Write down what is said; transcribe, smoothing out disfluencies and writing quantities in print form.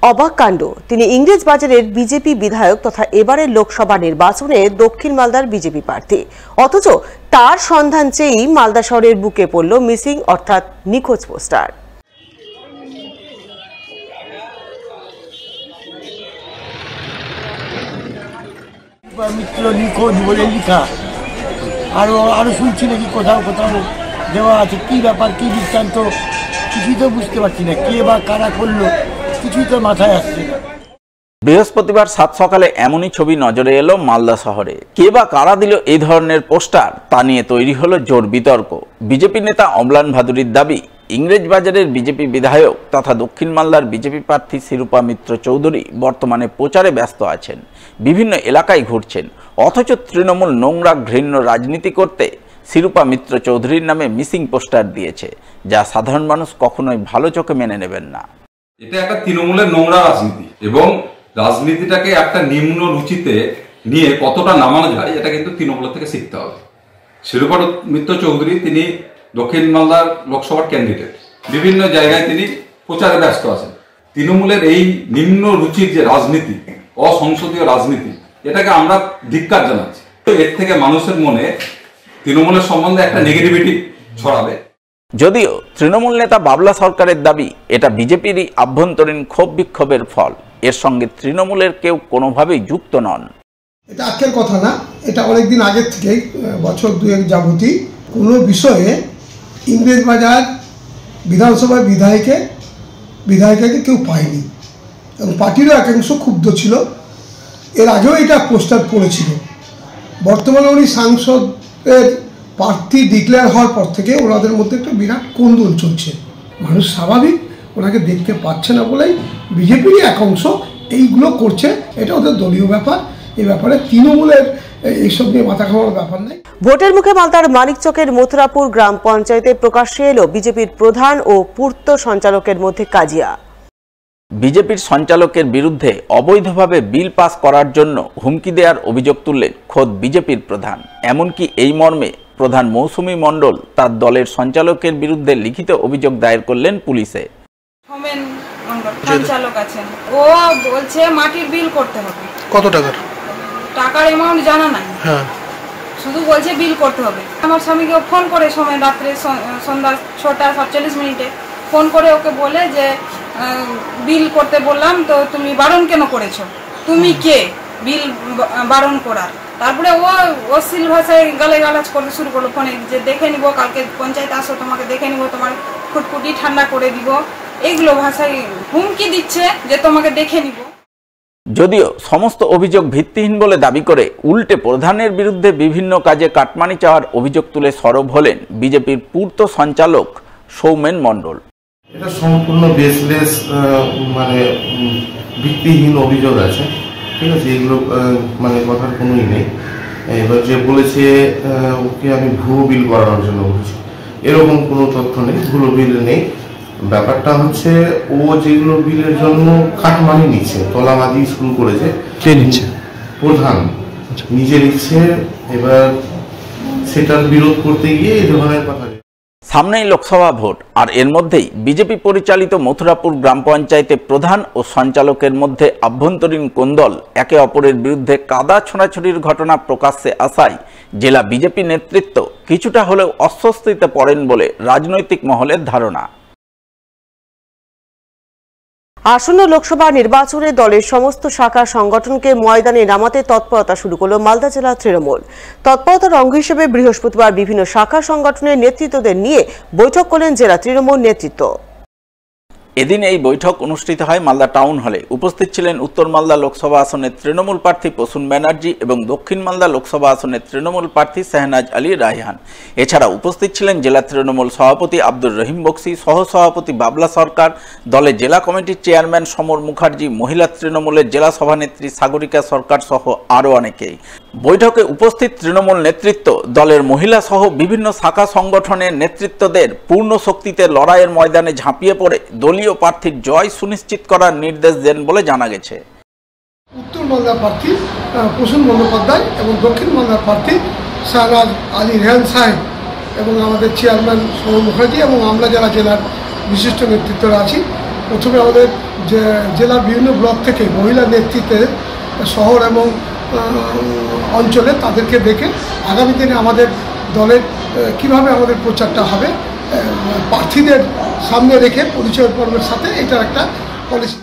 অবাক কাণ্ড, তিনি ইংরেজবাজারের বিজেপি বিধায়ক তথা এবারের লোকসভা নির্বাচনে দক্ষিণ মালদার বিজেপি প্রার্থী, অথচ তার সন্ধান চেয়েই মালদা শহরের বুকে পড়ল মিসিং অর্থাৎ নিখোঁজ পোস্টার। মিত্র নিখোঁজ বলে লিখা, আরো শুনছি নাকি কোথাও কোথাও দেওয়া আছে। কি ব্যাপার, কি বৃত্তান্ত কিছুই তো বুঝতে পারছি না। কে বা কারা করলো কিছুই তো মাথায় আসছে না। বৃহস্পতিবার সাত সকালে এমনই ছবি নজরে এলো মালদা শহরে। কে বা কারা দিল এই ধরনের পোস্টার, তা নিয়ে তৈরি হলো জোর বিতর্ক। বিজেপি নেতা অম্লান ভাদুরীর দাবি, ইংরেজবাজারের বিজেপি বিধায়ক তথা দক্ষিণ মালদার বিজেপি প্রার্থী শিরূপা মিত্র চৌধুরী বর্তমানে প্রচারে ব্যস্ত আছেন, বিভিন্ন এলাকায় ঘুরছেন, অথচ তৃণমূল নোংরা ঘৃণ্য রাজনীতি করতে শিরূপা মিত্র চৌধুরীর নামে মিসিং পোস্টার দিয়েছে, যা সাধারণ মানুষ কখনোই ভালো চোখে মেনে নেবেন না। এটা একটা তৃণমূলের নোংরা রাজনীতি এবং রাজনীতিটাকে একটা নিম্ন রুচিতে নিয়ে কতটা নামানো যায় এটা কিন্তু তৃণমূলের থেকে শিখতে হবে। শিরূপা মিত্র চৌধুরী তিনি দক্ষিণ মালদার লোকসভার ক্যান্ডিডেট, বিভিন্ন জায়গায় তিনি প্রচারে ব্যস্ত আছেন। তৃণমূলের এই নিম্ন রুচির যে রাজনীতি, অসংসদীয় রাজনীতি, এটাকে আমরা ধিক্কার জানাচ্ছি। এর থেকে মানুষের মনে তৃণমূলের সম্বন্ধে একটা নেগেটিভিটি ছড়াবে। যদিও তৃণমূল নেতা বাবলা সরকারের দাবি, এটা বিজেপিরই আভ্যন্তরীণ ক্ষোভ বিক্ষোভের ফল, এর সঙ্গে তৃণমূলের কেউ কোনোভাবেই যুক্ত নন। এটা আজকের কথা না, এটা অনেকদিন আগের থেকেই, বছর দুয়েক যাবতই কোনো বিষয়ে ইংরেজবাজার বিধানসভার বিধায়িকাকে কেউ পায়নি এবং পার্টিরও একাংশ ক্ষুব্ধ ছিল। এর আগেও এটা পোস্টার পড়েছিল। বর্তমানে উনি সাংসদের প্রার্থী ডিক্লেয়ার হওয়ার পর থেকে ওনাদের মধ্যে একটা বিরাট কোন্দল চলছে। মানুষ স্বাভাবিক ওনাকে দেখতে পাচ্ছে না বলেই বিজেপিরই একাংশ এইগুলো করছে। এটা ওদের দলীয় ব্যাপার, এই ব্যাপারে তৃণমূলের এইসব নিয়ে মাথা খাওয়ার ব্যাপার নেই। ভোটের মুখে মালদার মানিকচকের মথুরাপুর গ্রাম পঞ্চায়েতে প্রকাশ্যে এলো বিজেপির প্রধান ও পূর্ত সঞ্চালকের মধ্যে কাজিয়া। বিজেপির সঞ্চালকের বিরুদ্ধে অবৈধভাবে বিল পাস করার জন্য হুমকি দেওয়ার অভিযোগ তুললেন খোদ বিজেপির প্রধান। এমনকি এই মর্মে প্রধান মৌসুমী মণ্ডল তার দলের সঞ্চালকের বিরুদ্ধে লিখিত অভিযোগ দায়ের করলেন পুলিশে। সঞ্চালক আছেন, ও বলছে মাটির বিল করতে হবে। কত টাকার? টাকার অ্যামাউন্ট জানা নাই, শুধু বলছে বিল করতে হবে। আমার স্বামীকে ফোন করে সময় রাত্রে সন্ধ্যা 6:47 ফোন করে ওকে বলে যে বিল করতে বললাম তো তুমি বারণ কেন করেছো, তুমি কে বিল বারণ করার? তারপরে ও অশ্লীল ভাষায় গালাগালাজ করতে শুরু করলো ফোনে, যে দেখে নিব, কালকে পঞ্চায়েত আসো, তোমাকে দেখে নিব, তোমার ফুটফুটি ঠান্ডা করে দিব, এইগুলো ভাষায় হুমকি দিচ্ছে যে তোমাকে দেখে নিব। যদিও সমস্ত অভিযোগ ভিত্তিহীন বলে দাবি করে উল্টে প্রধানের বিরুদ্ধে বিভিন্ন কাজে কাটমানি চাওয়ার অভিযোগ তুলে সরব হলেন বিজেপির পূর্ত সঞ্চালক সৌমেন মণ্ডল। এটা সম্পূর্ণ বেসলেস, মানে ভিত্তিহীন অভিযোগ আছে, ঠিক আছে? এগুলো মানে কথার কোনোই নেই। এবার যে বলেছে ওকে আমি ভুয়ো বিল করানোর জন্য বলেছি, এরকম কোনো তথ্য নেই, ভুয়ো বিল নেই। ব্যাপারটা হচ্ছে ও যেগুলো বিলের জন্য কাটমানি নিচ্ছে, তলাবাজি শুরু করেছে। কে নিচ্ছে? প্রধান নিজে নিচ্ছে। এবার সেটার বিরোধ করতে গিয়ে এই ধরনের কথা। সামনেই লোকসভা ভোট, আর এর মধ্যেই বিজেপি পরিচালিত মথুরাপুর গ্রাম পঞ্চায়েতে প্রধান ও সঞ্চালকের মধ্যে আভ্যন্তরীণ কোন্দল, একে অপরের বিরুদ্ধে কাদা ছোড়াছুড়ির ঘটনা প্রকাশ্যে আসায় জেলা বিজেপি নেতৃত্ব কিছুটা হলেও অস্বস্তিতে পড়েন বলে রাজনৈতিক মহলের ধারণা। আসন্ন লোকসভা নির্বাচনে দলের সমস্ত শাখা সংগঠনকে ময়দানে নামাতে তৎপরতা শুরু করল মালদা জেলা তৃণমূল। তৎপরতার অঙ্গ হিসেবে বৃহস্পতিবার বিভিন্ন শাখা সংগঠনের নেতৃত্বদের নিয়ে বৈঠক করলেন জেলা তৃণমূল নেতৃত্ব। এদিন এই বৈঠক অনুষ্ঠিত হয় মালদা টাউন হলে। উপস্থিত ছিলেন উত্তর মালদা লোকসভা আসনের তৃণমূল প্রার্থী প্রসূন ব্যানার্জি এবং দক্ষিণ মালদা লোকসভা আসনের তৃণমূল প্রার্থী শাহনাজ আলী রায়হান। এছাড়া উপস্থিত ছিলেন জেলা তৃণমূল সভাপতি আব্দুর রহিম বক্সি, সহসভাপতি বাবলা সরকার, দলের জেলা কমিটির চেয়ারম্যান সমর মুখার্জি, মহিলা তৃণমূলের জেলা সভানেত্রী সাগরিকা সরকার সহ আরও অনেকেই। বৈঠকে উপস্থিত তৃণমূল নেতৃত্ব দলের মহিলা সহ বিভিন্ন শাখা সংগঠনের নেতৃত্বদের পূর্ণ শক্তিতে লড়াইয়ের ময়দানে ঝাঁপিয়ে পড়ে দলীয় প্রার্থীর জয় সুনিশ্চিত করার নির্দেশ দেন বলে জানা গেছে। উত্তর মালদার প্রার্থী প্রসূন বন্দ্যোপাধ্যায় এবং দক্ষিণ মালদার প্রার্থী শাহনাজ আলী রায়হান সাহেব এবং আমাদের চেয়ারম্যান সমর মুখার্জি এবং আমরা যারা জেলার বিশিষ্ট নেতৃত্বরা আছি, প্রথমে আমাদের যে জেলার বিভিন্ন ব্লক থেকে মহিলা নেতৃত্বে শহর এবং অঞ্চলে তাদেরকে দেখে আগামী দিনে আমাদের দলের কিভাবে আমাদের প্রচারটা হবে প্রার্থীদের সামনে রেখে পরিচয় পর্বের সাথে এটা একটা পলিসি।